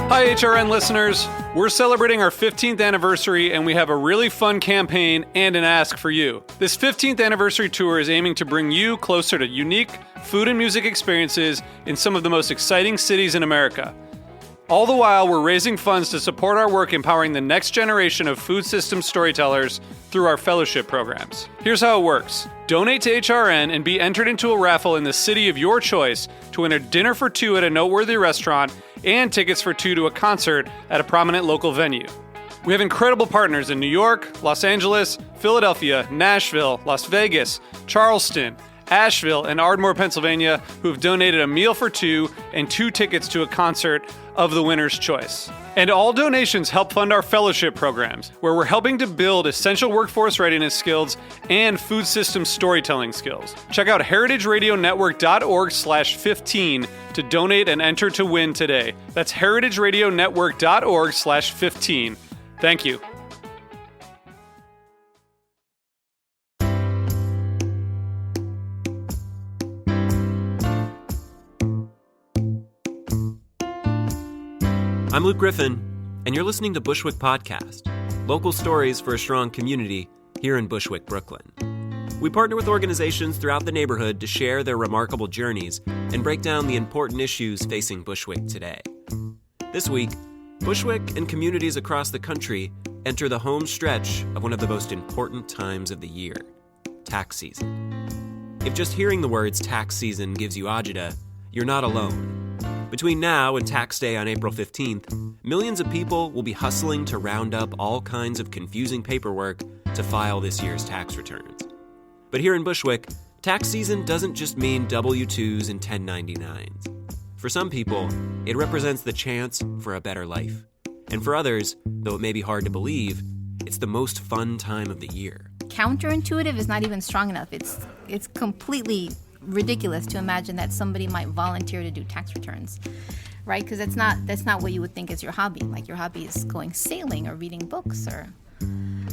Hi, HRN listeners. We're celebrating our 15th anniversary, and we have a really fun campaign and an ask for you. This 15th anniversary tour is aiming to bring you closer to unique food and music experiences in some of the most exciting cities in America. All the while, we're raising funds to support our work empowering the next generation of food systems storytellers through our fellowship programs. Here's how it works. Donate to HRN and be entered into a raffle in the city of your choice to win a dinner for two at a noteworthy restaurant and tickets for two to a concert at a prominent local venue. We have incredible partners in New York, Los Angeles, Philadelphia, Nashville, Las Vegas, Charleston, Asheville, and Ardmore, Pennsylvania, who have donated a meal for two and two tickets to a concert of the winner's choice. And all donations help fund our fellowship programs, where we're helping to build essential workforce readiness skills and food system storytelling skills. Check out heritageradionetwork.org/15 to donate and enter to win today. That's heritageradionetwork.org/15. Thank you. I'm Luke Griffin, and you're listening to Bushwick Podcast, local stories for a strong community here in Bushwick, Brooklyn. We partner with organizations throughout the neighborhood to share their remarkable journeys and break down the important issues facing Bushwick today. This week, Bushwick and communities across the country enter the home stretch of one of the most important times of the year, tax season. If just hearing the words tax season gives you agita, you're not alone. Between now and tax day on April 15th, millions of people will be hustling to round up all kinds of confusing paperwork to file this year's tax returns. But here in Bushwick, tax season doesn't just mean W-2s and 1099s. For some people, it represents the chance for a better life. And for others, though it may be hard to believe, it's the most fun time of the year. Counterintuitive is not even strong enough. It's completely ridiculous to imagine that somebody might volunteer to do tax returns, right? Because that's not what you would think is your hobby. Like, your hobby is going sailing or reading books or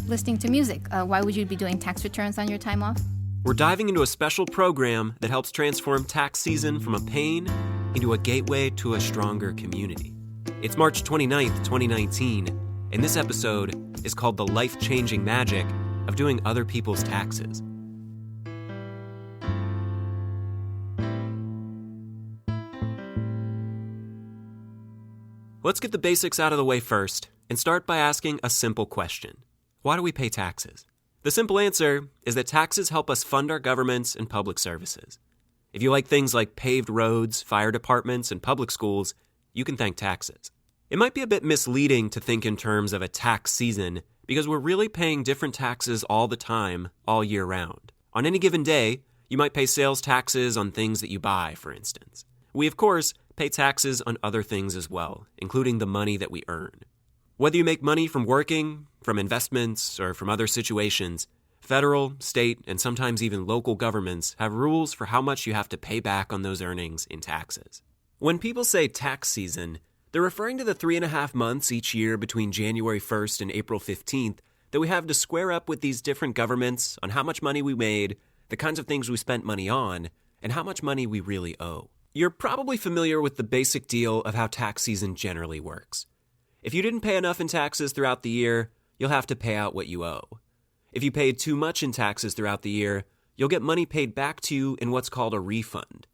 listening to music. Why would you be doing tax returns on your time off? We're diving into a special program that helps transform tax season from a pain into a gateway to a stronger community. It's March 29th, 2019, and this episode is called The Life-Changing Magic of Doing Other People's Taxes. Let's get the basics out of the way first and start by asking a simple question. Why do we pay taxes? The simple answer is that taxes help us fund our governments and public services. If you like things like paved roads, fire departments, and public schools, you can thank taxes. It might be a bit misleading to think in terms of a tax season because we're really paying different taxes all the time, all year round. On any given day, you might pay sales taxes on things that you buy, for instance. We, of course, pay taxes on other things as well, including the money that we earn. Whether you make money from working, from investments, or from other situations, federal, state, and sometimes even local governments have rules for how much you have to pay back on those earnings in taxes. When people say tax season, they're referring to the 3.5 months each year between January 1st and April 15th that we have to square up with these different governments on how much money we made, the kinds of things we spent money on, and how much money we really owe. You're probably familiar with the basic deal of how tax season generally works. If you didn't pay enough in taxes throughout the year, you'll have to pay out what you owe. If you paid too much in taxes throughout the year, you'll get money paid back to you in what's called a refund.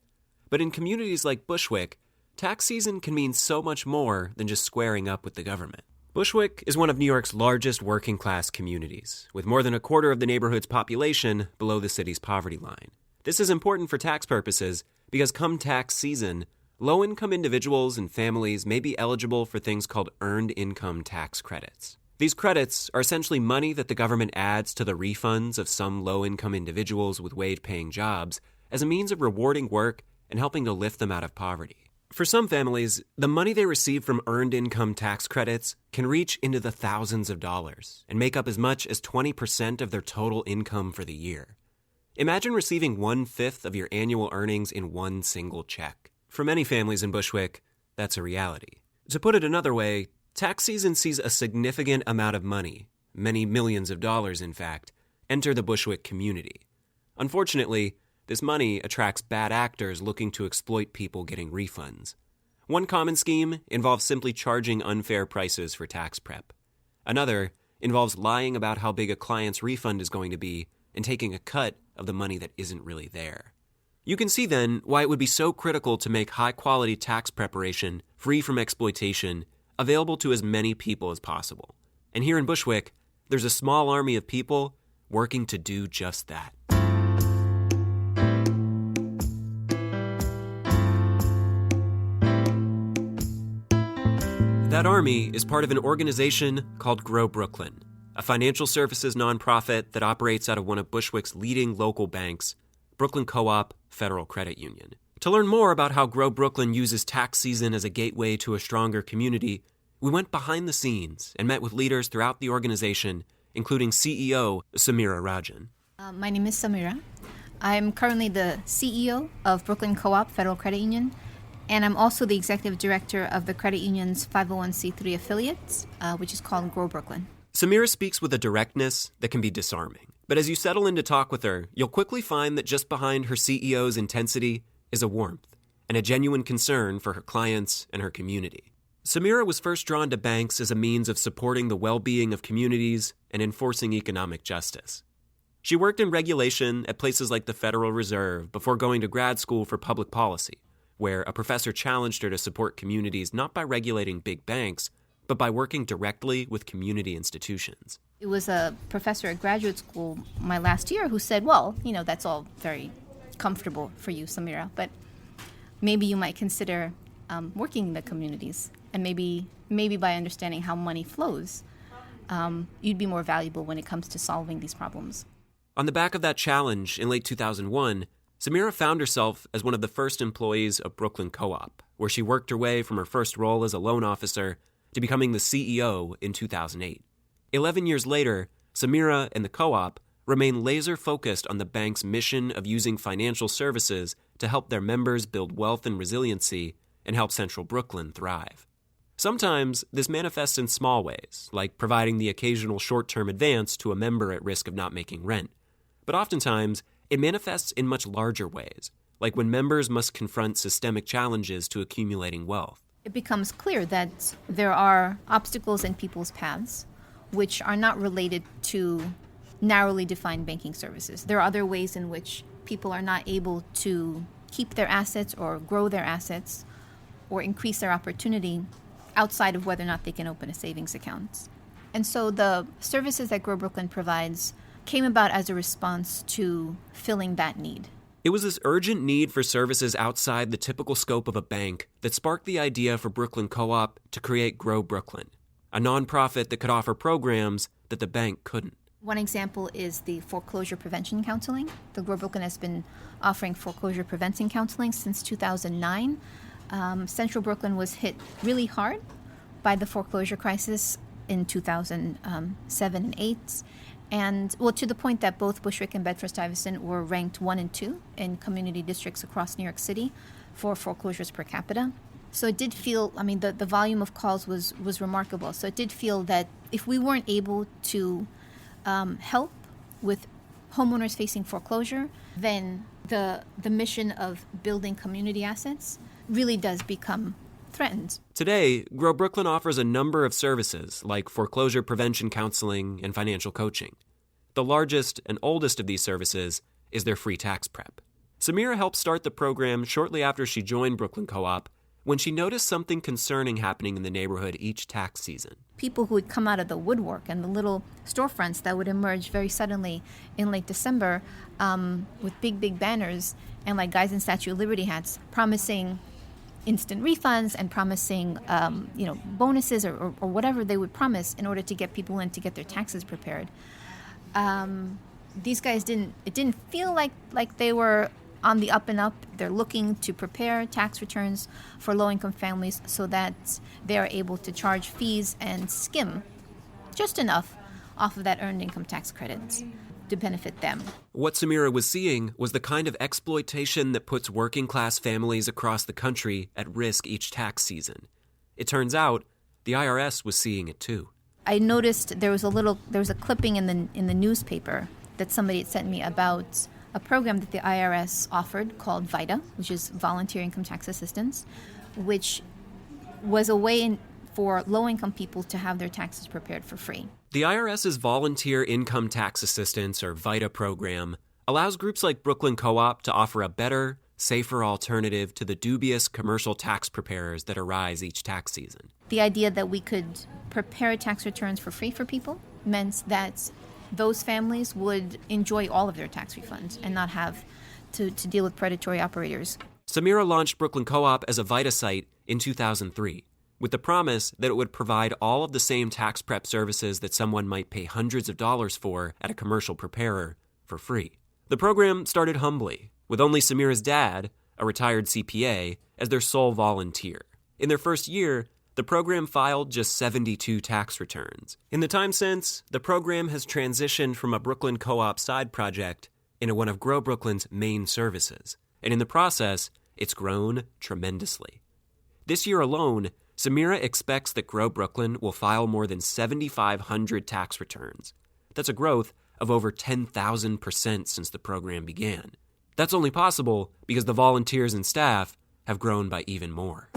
But in communities like Bushwick, tax season can mean so much more than just squaring up with the government. Bushwick is one of New York's largest working-class communities, with more than a quarter of the neighborhood's population below the city's poverty line. This is important for tax purposes because come tax season, low-income individuals and families may be eligible for things called earned income tax credits. These credits are essentially money that the government adds to the refunds of some low-income individuals with wage-paying jobs as a means of rewarding work and helping to lift them out of poverty. For some families, the money they receive from earned income tax credits can reach into the thousands of dollars and make up as much as 20% of their total income for the year. Imagine receiving 1/5 of your annual earnings in one single check. For many families in Bushwick, that's a reality. To put it another way, tax season sees a significant amount of money, many millions of dollars in fact, enter the Bushwick community. Unfortunately, this money attracts bad actors looking to exploit people getting refunds. One common scheme involves simply charging unfair prices for tax prep. Another involves lying about how big a client's refund is going to be and taking a cut of the money that isn't really there. You can see then why it would be so critical to make high-quality tax preparation, free from exploitation, available to as many people as possible. And here in Bushwick, there's a small army of people working to do just that. That army is part of an organization called Grow Brooklyn, a financial services nonprofit that operates out of one of Bushwick's leading local banks, Brooklyn Co-op Federal Credit Union. To learn more about how Grow Brooklyn uses tax season as a gateway to a stronger community, we went behind the scenes and met with leaders throughout the organization, including CEO Samira Rajan. My name is Samira. I'm currently the CEO of Brooklyn Co-op Federal Credit Union, and I'm also the executive director of the credit union's 501c3 affiliates, which is called Grow Brooklyn. Samira speaks with a directness that can be disarming. But as you settle in to talk with her, you'll quickly find that just behind her CEO's intensity is a warmth and a genuine concern for her clients and her community. Samira was first drawn to banks as a means of supporting the well-being of communities and enforcing economic justice. She worked in regulation at places like the Federal Reserve before going to grad school for public policy, where a professor challenged her to support communities not by regulating big banks, but by working directly with community institutions. It was a professor at graduate school my last year who said, well, that's all very comfortable for you, Samira, but maybe you might consider working in the communities. And maybe by understanding how money flows, you'd be more valuable when it comes to solving these problems. On the back of that challenge in late 2001, Samira found herself as one of the first employees of Brooklyn Co-op, where she worked her way from her first role as a loan officer to becoming the CEO in 2008. 11 years later, Samira and the co-op remain laser-focused on the bank's mission of using financial services to help their members build wealth and resiliency and help Central Brooklyn thrive. Sometimes this manifests in small ways, like providing the occasional short-term advance to a member at risk of not making rent. But oftentimes, it manifests in much larger ways, like when members must confront systemic challenges to accumulating wealth. It becomes clear that there are obstacles in people's paths which are not related to narrowly defined banking services. There are other ways in which people are not able to keep their assets or grow their assets or increase their opportunity outside of whether or not they can open a savings account. And so the services that Grow Brooklyn provides came about as a response to filling that need. It was this urgent need for services outside the typical scope of a bank that sparked the idea for Brooklyn Co-op to create Grow Brooklyn, a nonprofit that could offer programs that the bank couldn't. One example is the foreclosure prevention counseling. The Grow Brooklyn has been offering foreclosure prevention counseling since 2009. Central Brooklyn was hit really hard by the foreclosure crisis in 2007 and 8. And, to the point that both Bushwick and Bedford-Stuyvesant were ranked 1 and 2 in community districts across New York City for foreclosures per capita. So it did feel, the volume of calls was remarkable. So it did feel that if we weren't able to help with homeowners facing foreclosure, then the mission of building community assets really does become threatened. Today, Grow Brooklyn offers a number of services like foreclosure prevention counseling and financial coaching. The largest and oldest of these services is their free tax prep. Samira helped start the program shortly after she joined Brooklyn Co-op when she noticed something concerning happening in the neighborhood each tax season. People who would come out of the woodwork and the little storefronts that would emerge very suddenly in late December with big banners and like guys in Statue of Liberty hats promising instant refunds and promising bonuses or whatever they would promise in order to get people in to get their taxes prepared. These guys didn't feel like they were on the up and up. They're looking to prepare tax returns for low-income families so that they are able to charge fees and skim just enough off of that earned income tax credit to benefit them. What Samira was seeing was the kind of exploitation that puts working-class families across the country at risk each tax season. It turns out the IRS was seeing it too. I noticed there was a clipping in the newspaper that somebody had sent me about a program that the IRS offered called VITA, which is Volunteer Income Tax Assistance, which was a way for low-income people to have their taxes prepared for free. The IRS's Volunteer Income Tax Assistance, or VITA program, allows groups like Brooklyn Co-op to offer a better, safer alternative to the dubious commercial tax preparers that arise each tax season. The idea that we could prepare tax returns for free for people meant that those families would enjoy all of their tax refunds and not have to deal with predatory operators. Samira launched Brooklyn Co-op as a VITA site in 2003, with the promise that it would provide all of the same tax prep services that someone might pay hundreds of dollars for at a commercial preparer for free. The program started humbly, with only Samira's dad, a retired CPA, as their sole volunteer. In their first year, the program filed just 72 tax returns. In the time since, the program has transitioned from a Brooklyn Co-op side project into one of Grow Brooklyn's main services, and in the process, it's grown tremendously. This year alone, Samira expects that Grow Brooklyn will file more than 7,500 tax returns. That's a growth of over 10,000% since the program began. That's only possible because the volunteers and staff have grown by even more.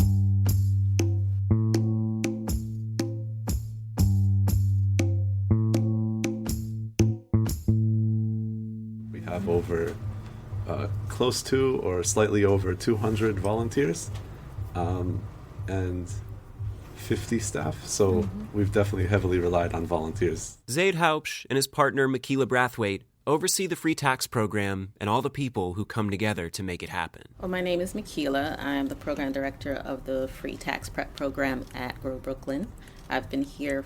We have over close to or slightly over 200 volunteers and 50 staff, so we've definitely heavily relied on volunteers. Zaid Haupsch and his partner Makila Brathwaite oversee the free tax program and all the people who come together to make it happen. Well, my name is Makila. I am the program director of the free tax prep program at Grow Brooklyn. I've been here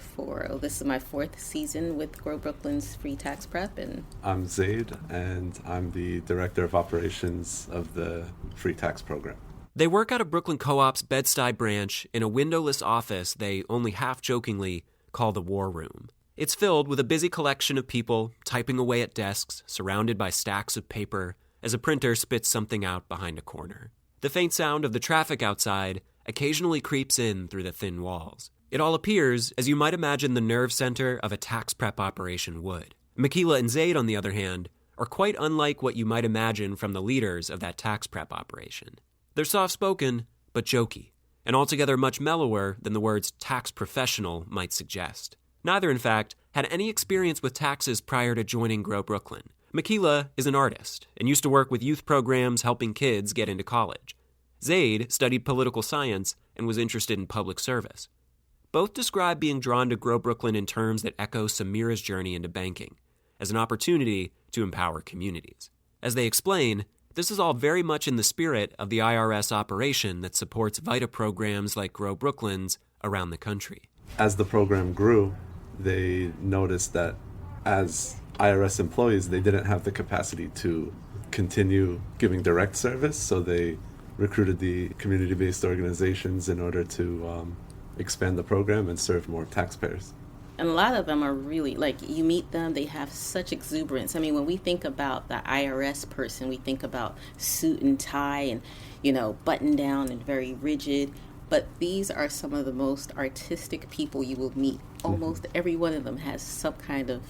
this is my 4th season with Grow Brooklyn's free tax prep. And I'm Zaid, and I'm the director of operations of the free tax program. They work out of Brooklyn Co-op's Bed-Stuy branch in a windowless office they only half-jokingly call the War Room. It's filled with a busy collection of people typing away at desks, surrounded by stacks of paper, as a printer spits something out behind a corner. The faint sound of the traffic outside occasionally creeps in through the thin walls. It all appears as you might imagine the nerve center of a tax prep operation would. Makila and Zaid, on the other hand, are quite unlike what you might imagine from the leaders of that tax prep operation. They're soft-spoken, but jokey, and altogether much mellower than the words tax professional might suggest. Neither, in fact, had any experience with taxes prior to joining Grow Brooklyn. Makila is an artist and used to work with youth programs helping kids get into college. Zaid studied political science and was interested in public service. Both describe being drawn to Grow Brooklyn in terms that echo Samira's journey into banking, as an opportunity to empower communities. As they explain, this is all very much in the spirit of the IRS operation that supports VITA programs like Grow Brooklyn's around the country. As the program grew, they noticed that as IRS employees, they didn't have the capacity to continue giving direct service, so they recruited the community-based organizations in order to expand the program and serve more taxpayers. And a lot of them are really, you meet them, they have such exuberance. I mean, when we think about the IRS person, we think about suit and tie and, button down and very rigid. But these are some of the most artistic people you will meet. Almost every one of them has some kind of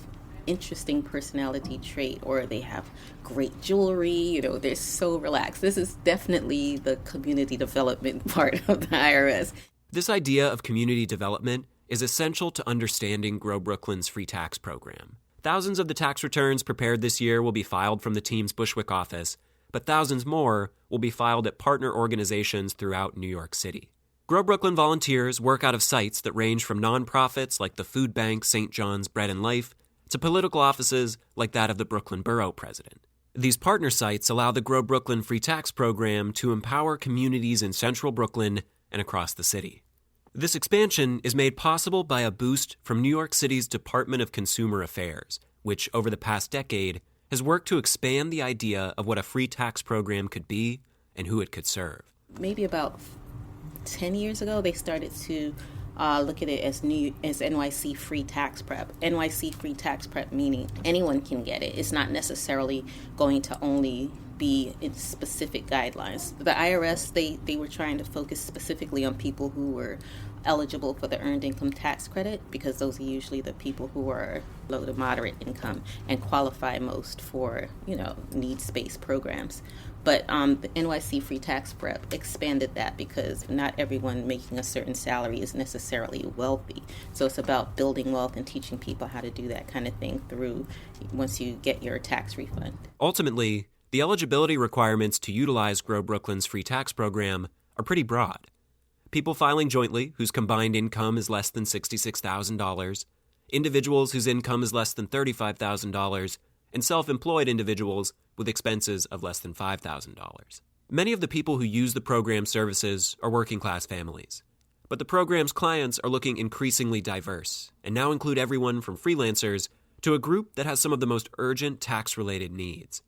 interesting personality trait, or they have great jewelry. They're so relaxed. This is definitely the community development part of the IRS. This idea of community development is essential to understanding Grow Brooklyn's free tax program. Thousands of the tax returns prepared this year will be filed from the team's Bushwick office, but thousands more will be filed at partner organizations throughout New York City. Grow Brooklyn volunteers work out of sites that range from nonprofits like the food bank St. John's Bread and Life to political offices like that of the Brooklyn Borough President. These partner sites allow the Grow Brooklyn free tax program to empower communities in central Brooklyn and across the city. This expansion is made possible by a boost from New York City's Department of Consumer Affairs, which over the past decade has worked to expand the idea of what a free tax program could be and who it could serve. Maybe about 10 years ago, they started to look at it as NYC free tax prep. NYC free tax prep meaning anyone can get it. It's not necessarily going to only be in specific guidelines. The IRS, they were trying to focus specifically on people who were eligible for the earned income tax credit, because those are usually the people who are low to moderate income and qualify most for, needs-based programs. But the NYC Free Tax Prep expanded that because not everyone making a certain salary is necessarily wealthy. So it's about building wealth and teaching people how to do that kind of thing through once you get your tax refund. Ultimately, the eligibility requirements to utilize Grow Brooklyn's free tax program are pretty broad. People filing jointly whose combined income is less than $66,000, individuals whose income is less than $35,000, and self-employed individuals with expenses of less than $5,000. Many of the people who use the program's services are working-class families, but the program's clients are looking increasingly diverse and now include everyone from freelancers to a group that has some of the most urgent tax-related needs: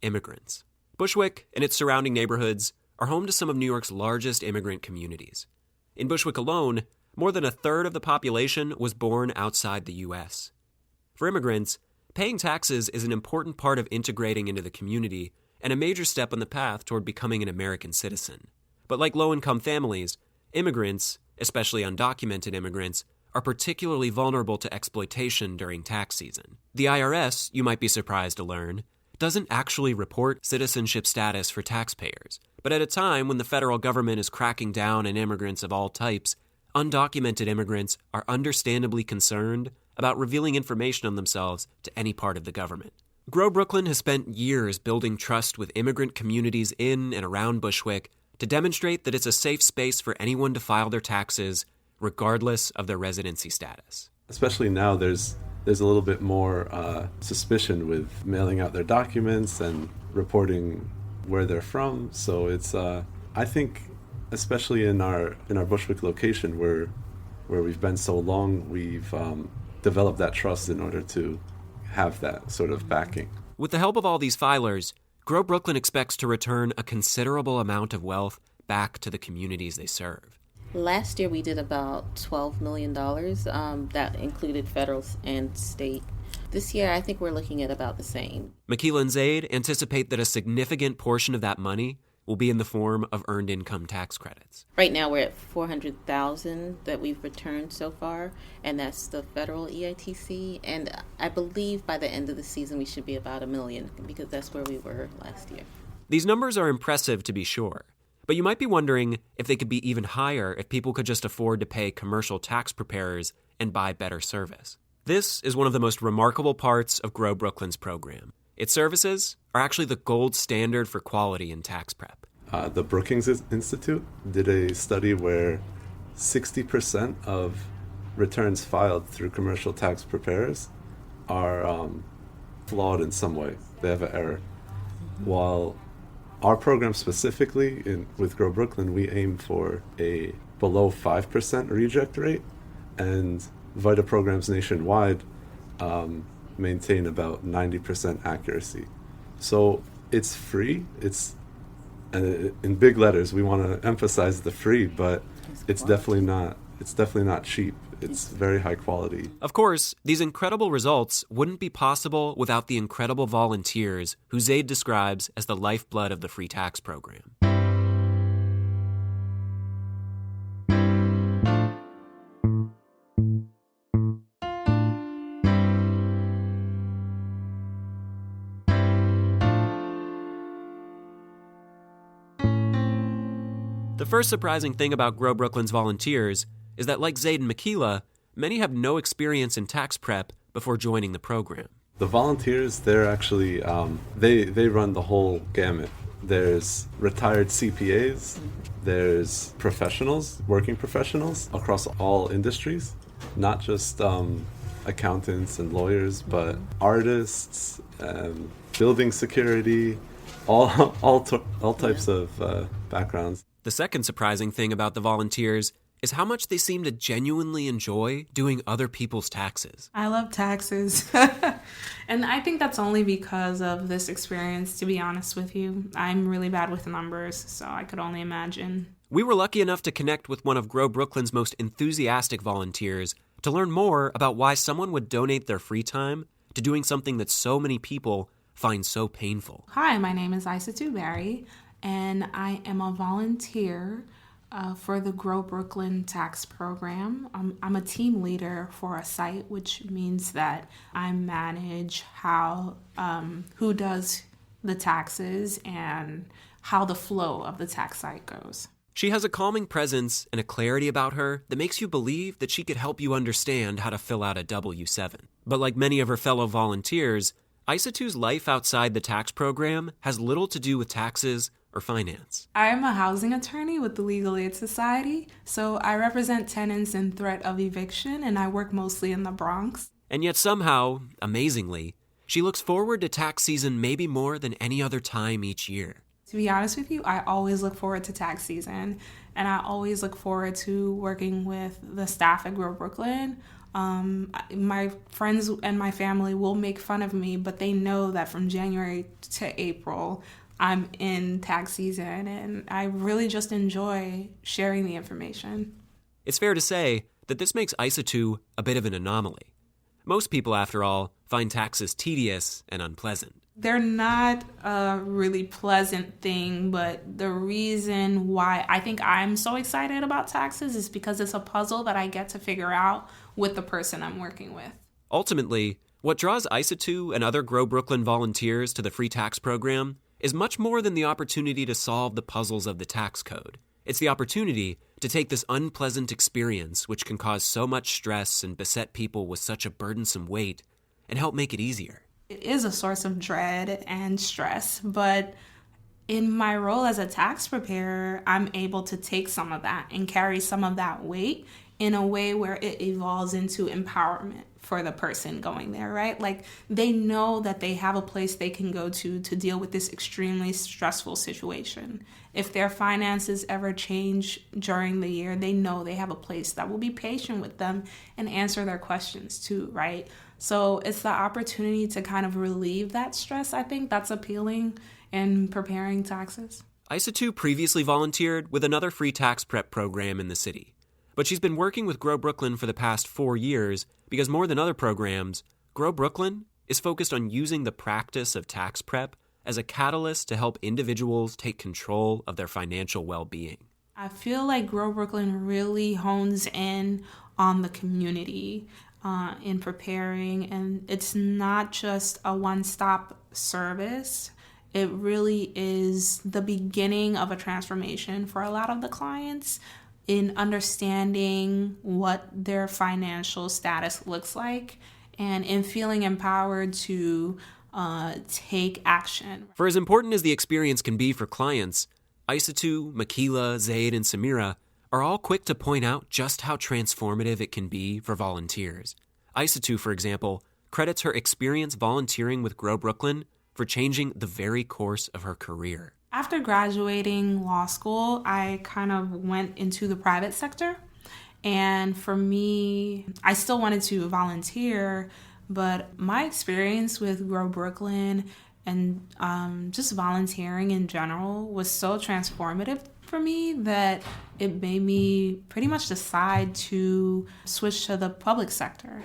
immigrants. Bushwick and its surrounding neighborhoods are home to some of New York's largest immigrant communities. In Bushwick alone, more than a third of the population was born outside the U.S. For immigrants, paying taxes is an important part of integrating into the community and a major step on the path toward becoming an American citizen. But like low-income families, immigrants, especially undocumented immigrants, are particularly vulnerable to exploitation during tax season. The IRS, you might be surprised to learn, doesn't actually report citizenship status for taxpayers. But at a time when the federal government is cracking down on immigrants of all types, undocumented immigrants are understandably concerned about revealing information on themselves to any part of the government. Grow Brooklyn has spent years building trust with immigrant communities in and around Bushwick to demonstrate that it's a safe space for anyone to file their taxes, regardless of their residency status. Especially now, there's a little bit more suspicion with mailing out their documents and reporting where they're from. So it's, I think, especially in our Bushwick location where we've been so long, we've developed that trust in order to have that sort of backing. With the help of all these filers, Grow Brooklyn expects to return a considerable amount of wealth back to the communities they serve. Last year we did about $12 million. That included federal and state. This year I think we're looking at about the same. Makila and Zaid anticipate that a significant portion of that money will be in the form of earned income tax credits. Right now we're at $400,000 that we've returned so far, and that's the federal EITC. And I believe by the end of the season we should be about $1 million, because that's where we were last year. These numbers are impressive, to be sure, but you might be wondering if they could be even higher if people could just afford to pay commercial tax preparers and buy better service. This is one of the most remarkable parts of Grow Brooklyn's program. Its services are actually the gold standard for quality in tax prep. The Brookings Institute did a study where 60% of returns filed through commercial tax preparers are flawed in some way. They have an error. While our program specifically, with Grow Brooklyn, we aim for a below 5% reject rate, and VITA programs nationwide maintain about 90% accuracy. So it's free. It's in big letters. We want to emphasize the free, but it's definitely not cheap. It's very high quality. Of course, these incredible results wouldn't be possible without the incredible volunteers who Zaid describes as the lifeblood of the free tax program. The first surprising thing about Grow Brooklyn's volunteers is that, like Zaid and Makila, many have no experience in tax prep before joining the program. The volunteers, they're actually, they run the whole gamut. There's retired CPAs, there's professionals, working professionals across all industries, not just accountants and lawyers, but artists, building security, all types of backgrounds. The second surprising thing about the volunteers is how much they seem to genuinely enjoy doing other people's taxes. I love taxes. And I think that's only because of this experience, to be honest with you. I'm really bad with numbers, so I could only imagine. We were lucky enough to connect with one of Grow Brooklyn's most enthusiastic volunteers to learn more about why someone would donate their free time to doing something that so many people find so painful. Hi, my name is Isatu Barry, and I am a volunteer for the Grow Brooklyn tax program. I'm a team leader for a site, which means that I manage who does the taxes and how the flow of the tax site goes. She has a calming presence and a clarity about her that makes you believe that she could help you understand how to fill out a W-7. But like many of her fellow volunteers, Isatu's life outside the tax program has little to do with taxes or finance. I am a housing attorney with the Legal Aid Society, so I represent tenants in threat of eviction, and I work mostly in the Bronx. And yet somehow, amazingly, she looks forward to tax season maybe more than any other time each year. To be honest with you, I always look forward to tax season, and I always look forward to working with the staff at Grow Brooklyn. My friends and my family will make fun of me, but they know that from January to April, I'm in tax season, and I really just enjoy sharing the information. It's fair to say that this makes Isatu a bit of an anomaly. Most people, after all, find taxes tedious and unpleasant. They're not a really pleasant thing, but the reason why I think I'm so excited about taxes is because it's a puzzle that I get to figure out with the person I'm working with. Ultimately, what draws Isatu and other Grow Brooklyn volunteers to the free tax program is much more than the opportunity to solve the puzzles of the tax code. It's the opportunity to take this unpleasant experience, which can cause so much stress and beset people with such a burdensome weight, and help make it easier. It is a source of dread and stress, but in my role as a tax preparer, I'm able to take some of that and carry some of that weight in a way where it evolves into empowerment for the person going there, right? Like, they know that they have a place they can go to deal with this extremely stressful situation. If their finances ever change during the year, they know they have a place that will be patient with them and answer their questions too, right? So it's the opportunity to kind of relieve that stress. I think that's appealing in preparing taxes. Isatu previously volunteered with another free tax prep program in the city. But she's been working with Grow Brooklyn for the past 4 years because more than other programs, Grow Brooklyn is focused on using the practice of tax prep as a catalyst to help individuals take control of their financial well-being. I feel like Grow Brooklyn really hones in on the community in preparing, and it's not just a one-stop service. It really is the beginning of a transformation for a lot of the clients in understanding what their financial status looks like and in feeling empowered to take action. For as important as the experience can be for clients, Isatu, Makila, Zaid, and Samira are all quick to point out just how transformative it can be for volunteers. Isatu, for example, credits her experience volunteering with Grow Brooklyn for changing the very course of her career. After graduating law school, I kind of went into the private sector. And for me, I still wanted to volunteer, but my experience with Grow Brooklyn and just volunteering in general was so transformative for me that it made me pretty much decide to switch to the public sector.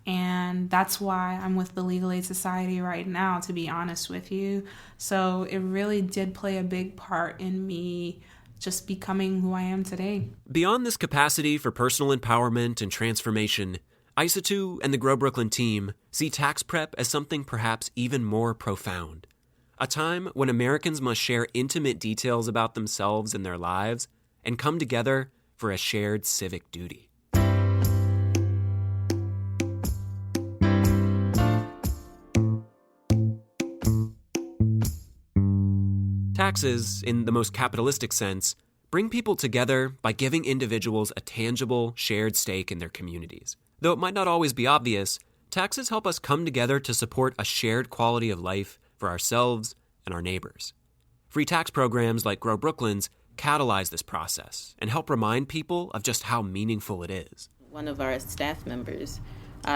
And that's why I'm with the Legal Aid Society right now, to be honest with you. So it really did play a big part in me just becoming who I am today. Beyond this capacity for personal empowerment and transformation, Isatu and the Grow Brooklyn team see tax prep as something perhaps even more profound. A time when Americans must share intimate details about themselves and their lives and come together for a shared civic duty. Taxes, in the most capitalistic sense, bring people together by giving individuals a tangible, shared stake in their communities. Though it might not always be obvious, taxes help us come together to support a shared quality of life for ourselves and our neighbors. Free tax programs like Grow Brooklyn's catalyze this process and help remind people of just how meaningful it is. One of our staff members,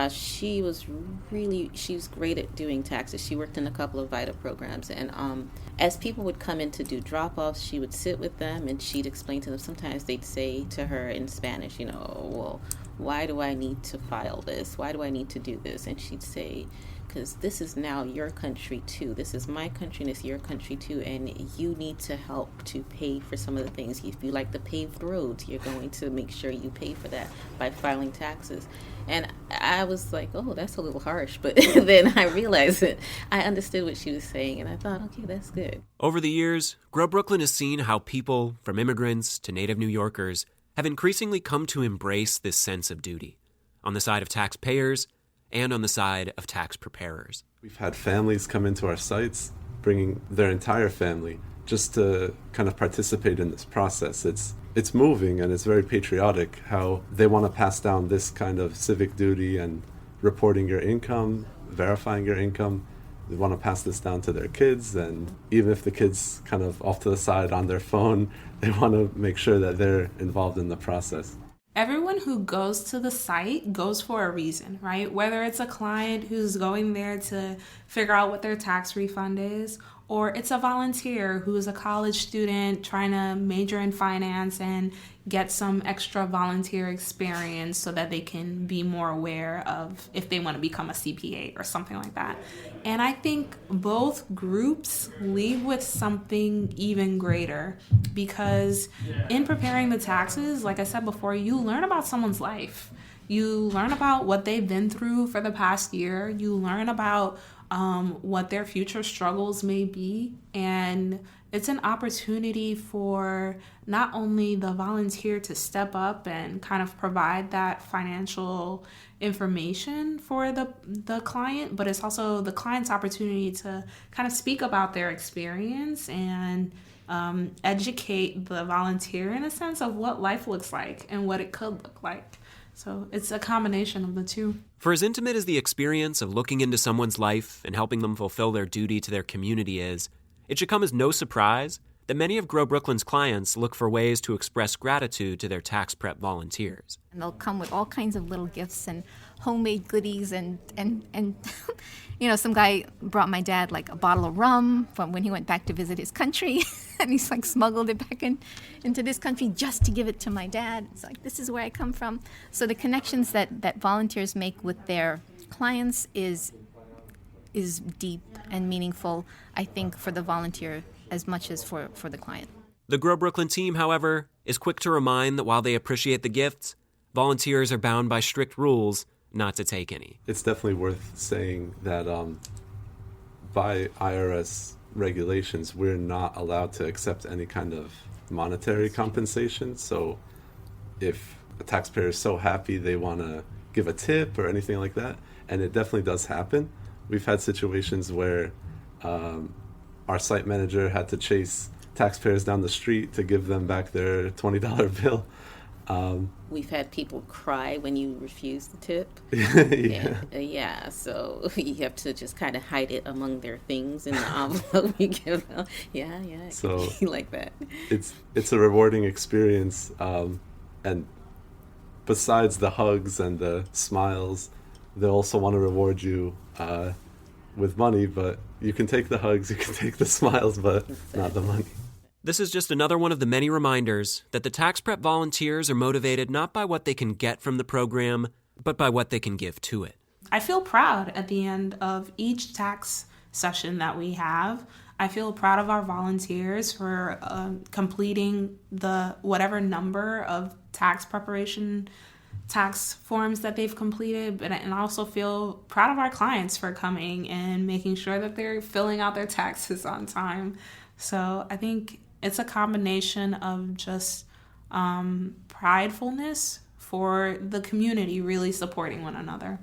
she was great at doing taxes. She worked in a couple of VITA programs, and as people would come in to do drop-offs, she would sit with them and she'd explain to them. Sometimes they'd say to her in Spanish, well, why do I need to file this? Why do I need to do this? And she'd say, because this is now your country too. This is my country and it's your country too. And you need to help to pay for some of the things. If you like the paved roads, you're going to make sure you pay for that by filing taxes. And I was like, oh, that's a little harsh. But then I realized that I understood what she was saying. And I thought, okay, that's good. Over the years, Grow Brooklyn has seen how people, from immigrants to native New Yorkers, have increasingly come to embrace this sense of duty, on the side of taxpayers and on the side of tax preparers. We've had families come into our sites, bringing their entire family just to kind of participate in this process. It's moving and it's very patriotic how they want to pass down this kind of civic duty and reporting your income, verifying your income. They want to pass this down to their kids, and even if the kids kind of off to the side on their phone, they want to make sure that they're involved in the process. Everyone who goes to the site goes for a reason, right? Whether it's a client who's going there to figure out what their tax refund is, or it's a volunteer who's a college student trying to major in finance and get some extra volunteer experience so that they can be more aware of if they want to become a CPA or something like that. And I think both groups leave with something even greater, because in preparing the taxes, like I said before, you learn about someone's life. You learn about what they've been through for the past year. You learn about what their future struggles may be. And it's an opportunity for not only the volunteer to step up and kind of provide that financial information for the client, but it's also the client's opportunity to kind of speak about their experience and educate the volunteer in a sense of what life looks like and what it could look like. So it's a combination of the two. For as intimate as the experience of looking into someone's life and helping them fulfill their duty to their community is, it should come as no surprise that many of Grow Brooklyn's clients look for ways to express gratitude to their tax prep volunteers. And they'll come with all kinds of little gifts and homemade goodies and you know, some guy brought my dad like a bottle of rum from when he went back to visit his country and he's like smuggled it back into this country just to give it to my dad. It's like, this is where I come from. So the connections that volunteers make with their clients is deep and meaningful, I think, for the volunteer as much as for the client. The Grow Brooklyn team, however, is quick to remind that while they appreciate the gifts, volunteers are bound by strict rules not to take any. It's definitely worth saying that by IRS regulations, we're not allowed to accept any kind of monetary compensation. So if a taxpayer is so happy they want to give a tip or anything like that, and it definitely does happen. We've had situations where our site manager had to chase taxpayers down the street to give them back their $20 bill. We've had people cry when you refuse the tip. Yeah. So you have to just kind of hide it among their things in the envelope you give them. Yeah, it So could be like that. It's a rewarding experience, and besides the hugs and the smiles, they also want to reward you with money, but you can take the hugs, you can take the smiles, but not the money. This is just another one of the many reminders that the tax prep volunteers are motivated not by what they can get from the program, but by what they can give to it. I feel proud at the end of each tax session that we have. I feel proud of our volunteers for completing the whatever number of tax preparation tax forms that they've completed, and I also feel proud of our clients for coming and making sure that they're filling out their taxes on time. So I think it's a combination of just pridefulness for the community really supporting one another.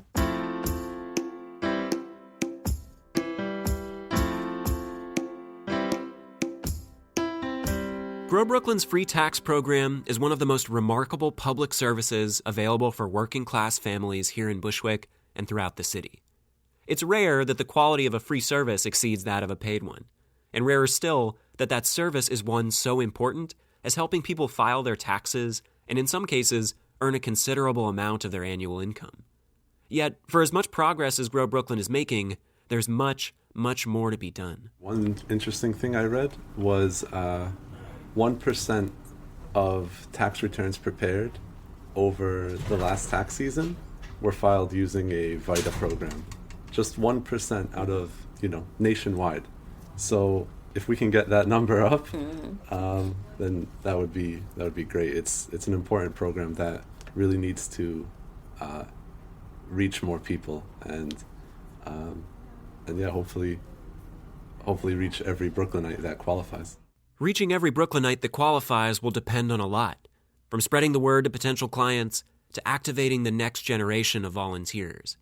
Grow Brooklyn's free tax program is one of the most remarkable public services available for working-class families here in Bushwick and throughout the city. It's rare that the quality of a free service exceeds that of a paid one, and rarer still that service is one so important as helping people file their taxes and, in some cases, earn a considerable amount of their annual income. Yet, for as much progress as Grow Brooklyn is making, there's much, much more to be done. One interesting thing I read was 1% of tax returns prepared over the last tax season were filed using a VITA program. Just 1% out of, nationwide. So if we can get that number up, then that would be great. It's an important program that really needs to reach more people and hopefully reach every Brooklynite that qualifies. Reaching every Brooklynite that qualifies will depend on a lot, from spreading the word to potential clients to activating the next generation of volunteers.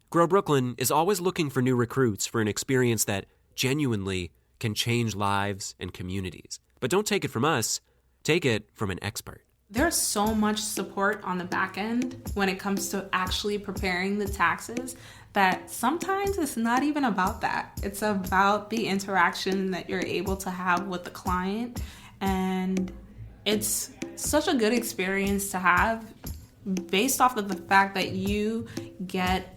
Grow Brooklyn is always looking for new recruits for an experience that genuinely can change lives and communities. But don't take it from us, take it from an expert. There's so much support on the back end when it comes to actually preparing the taxes that sometimes it's not even about that. It's about the interaction that you're able to have with the client. And it's such a good experience to have based off of the fact that you get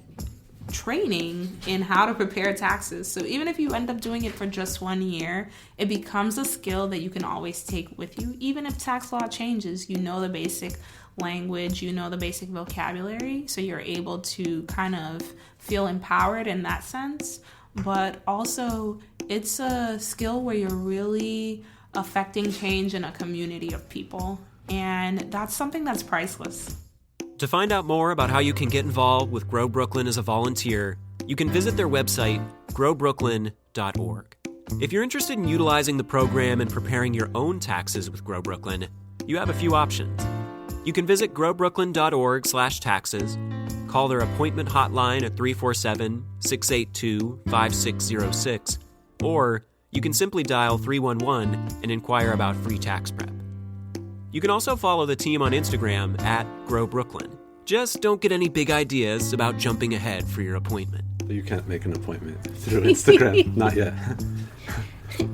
training in how to prepare taxes. So even if you end up doing it for just 1 year, it becomes a skill that you can always take with you. Even if tax law changes, you know the basic language, you know the basic vocabulary, so you're able to kind of feel empowered in that sense. But also, it's a skill where you're really affecting change in a community of people, and that's something that's priceless. To find out more about how you can get involved with Grow Brooklyn as a volunteer, you can visit their website, growbrooklyn.org. If you're interested in utilizing the program and preparing your own taxes with Grow Brooklyn, you have a few options. You can visit growbrooklyn.org/taxes, call their appointment hotline at 347-682-5606, or you can simply dial 311 and inquire about free tax prep. You can also follow the team on Instagram at Grow Brooklyn. Just don't get any big ideas about jumping ahead for your appointment. You can't make an appointment through Instagram. Not yet.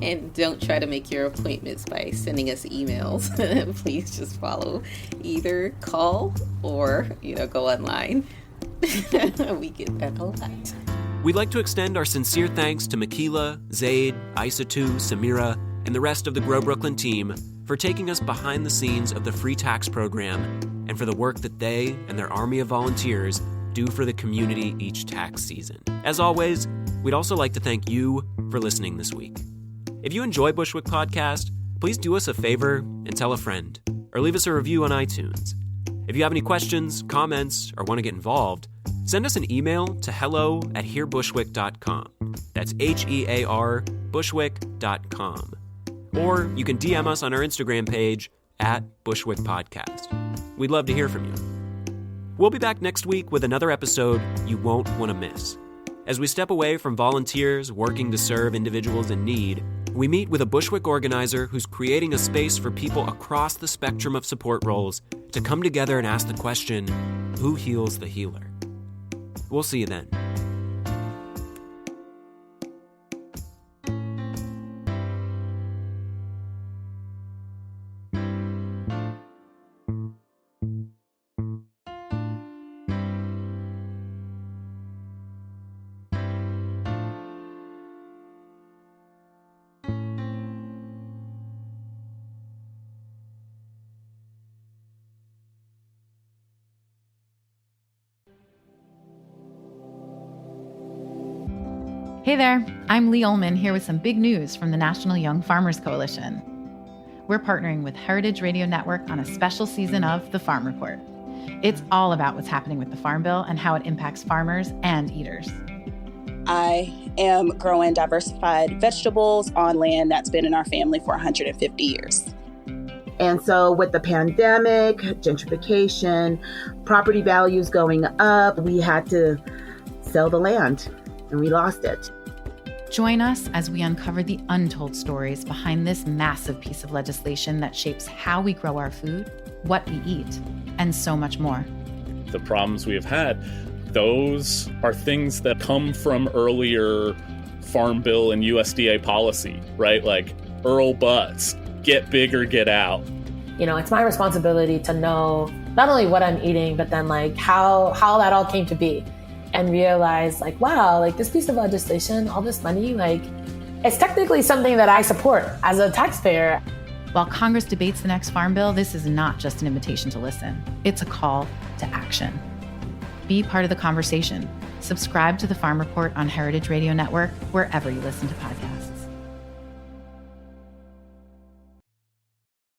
And don't try to make your appointments by sending us emails. Please just follow, either call or, go online. We get that a lot. We'd like to extend our sincere thanks to Makila, Zaid, Isatu, Samira, and the rest of the Grow Brooklyn team for taking us behind the scenes of the free tax program and for the work that they and their army of volunteers do for the community each tax season. As always, we'd also like to thank you for listening this week. If you enjoy Bushwick Podcast, please do us a favor and tell a friend, or leave us a review on iTunes. If you have any questions, comments, or want to get involved, send us an email to hello@hearbushwick.com. That's HEAR Bushwick.com. Or you can DM us on our Instagram page at Bushwick Podcast. We'd love to hear from you. We'll be back next week with another episode you won't want to miss. As we step away from volunteers working to serve individuals in need, we meet with a Bushwick organizer who's creating a space for people across the spectrum of support roles to come together and ask the question, who heals the healer? We'll see you then. Hey there, I'm Lee Ullman here with some big news from the National Young Farmers Coalition. We're partnering with Heritage Radio Network on a special season of The Farm Report. It's all about what's happening with the Farm Bill and how it impacts farmers and eaters. I am growing diversified vegetables on land that's been in our family for 150 years. And so with the pandemic, gentrification, property values going up, we had to sell the land and we lost it. Join us as we uncover the untold stories behind this massive piece of legislation that shapes how we grow our food, what we eat, and so much more. The problems we have had, those are things that come from earlier Farm Bill and USDA policy, right? Like Earl Butz, get big or get out. It's my responsibility to know not only what I'm eating, but then like how that all came to be. And realize wow, this piece of legislation, all this money, it's technically something that I support as a taxpayer. While Congress debates the next farm bill, this is not just an invitation to listen. It's a call to action. Be part of the conversation. Subscribe to the Farm Report on Heritage Radio Network, wherever you listen to podcasts.